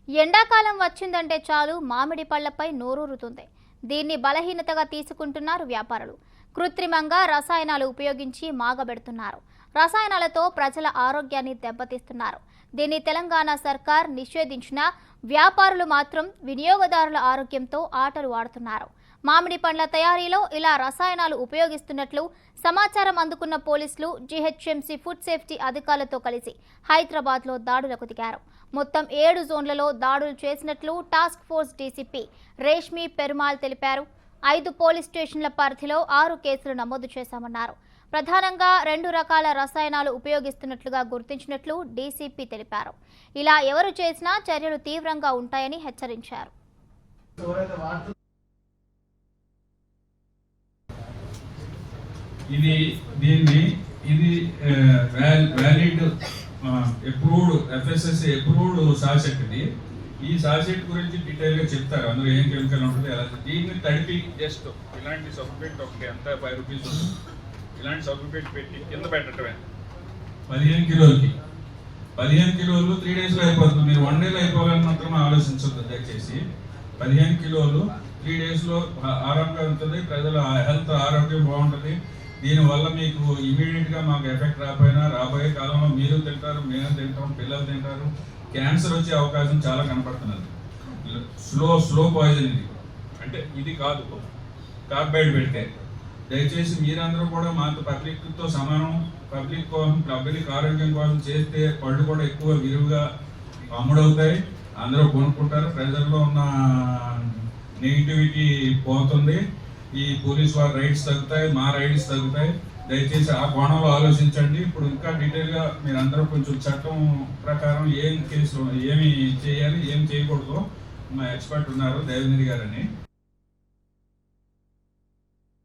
ఎండాకాలం వచ్చిందంటే చాలు మామిడి పళ్లపై నోరూరుతుంది. దీన్ని బలహీనతగా తీసుకుంటున్నారు వ్యాపారులు. కృత్రిమంగా రసాయనాలు ఉపయోగించి మాగబెడుతున్నారు. రసాయనాలతో ప్రజల ఆరోగ్యాన్ని దెబ్బతీస్తున్నారు. దీన్ని తెలంగాణ సర్కార్ నిషేధించినా వ్యాపారులు మాత్రం వినియోగదారుల ఆరోగ్యంతో ఆటలు ఆడుతున్నారు. మామిడి పండ్ల తయారీలో ఇలా రసాయనాలు ఉపయోగిస్తున్నట్లు సమాచారం అందుకున్న పోలీసులు జీహెచ్ఎంసీ ఫుడ్ సేఫ్టీ అధికారులతో కలిసి హైదరాబాద్లో దాడులకు దిగారు. మొత్తం 7 జోన్లలో దాడులు చేసినట్లు task force DCP Reshmi Perumal తెలిపారు. 5 పోలీస్ స్టేషన్ల పరిధిలో 6 కేసులు నమోదు చేశామన్నారు. ప్రధానంగా 2 రకాల రసాయనాలు ఉపయోగిస్తున్నట్లుగా గుర్తించినట్లు డీసీపీ తెలిపారు. ఇలా ఎవరు చేసినా చర్యలు తీవ్రంగా ఉంటాయని హెచ్చరించారు. ఇది వ్యాలిడ్ అప్రూవ్డ్ ఎఫ్ఎస్ఎస్ఏ అప్రూవ్డ్ సాసెట్. ఇది ఈ సాసెట్ గురించి డీటెయిల్గా చెప్తారు. అందులో ఏం కెమికల్ ఉంటుంది, అలా దీన్ని తడిపి జస్ట్ ఇలాంటి సబ్స్క్రిప్ట్ ఒకటి ఎంత 5 రూపీస్ ఉంటుంది, ఇలాంటి సబ్స్క్రిప్ట్ పెట్టి కింద పెట్టడమే 15 కిలోలకి. 15 కిలోలు 3 డేస్లో అయిపోతుంది. మీరు 1 డేలో అయిపోవాలని మాత్రం ఆలోచించద్దు దయచేసి. 15 కిలోలు 3 డేస్లో ఆరోగ్యంగా ఉంటుంది, ప్రజల హెల్త్ ఆరోగ్యం బాగుంటుంది. దీనివల్ల మీకు ఇమీడియట్గా మాకు ఎఫెక్ట్ రాకపోయినా రాబోయే కాలంలో మీరు తింటారు, మేము తింటాం, పిల్లలు తింటారు, క్యాన్సర్ వచ్చే అవకాశం చాలా కనపడుతున్నది. స్లో పాయిజన్ ఇది. అంటే ఇది కాదు కార్బైడ్ పెడితే. దయచేసి మీరందరూ కూడా మాతో పబ్లిక్తో సమానం. పబ్లిక్ కోసం, పబ్లిక్ ఆరోగ్యం కోసం చేస్తే పళ్ళు కూడా ఎక్కువ విరివిగా అమ్ముడవుతాయి, అందరూ కొనుక్కుంటారు, ప్రజల్లో ఉన్న నెగిటివిటీ పోతుంది, ఈ పోలీస్ వారి రైట్స్ తగ్గుతాయి, మా రైట్స్ తగ్గుతాయి. దయచేసి ఆ కోణంలో ఆలోచించండి. ఇప్పుడు ఇంకా డీటెయిల్గా మీరందరూ కొంచెం చట్టం ప్రకారం ఏం కేసు, ఏమి చేయాలి, ఏం చేయకూడదు మా ఎక్స్పర్ట్ ఉన్నారు దేవేంద్ర గారని.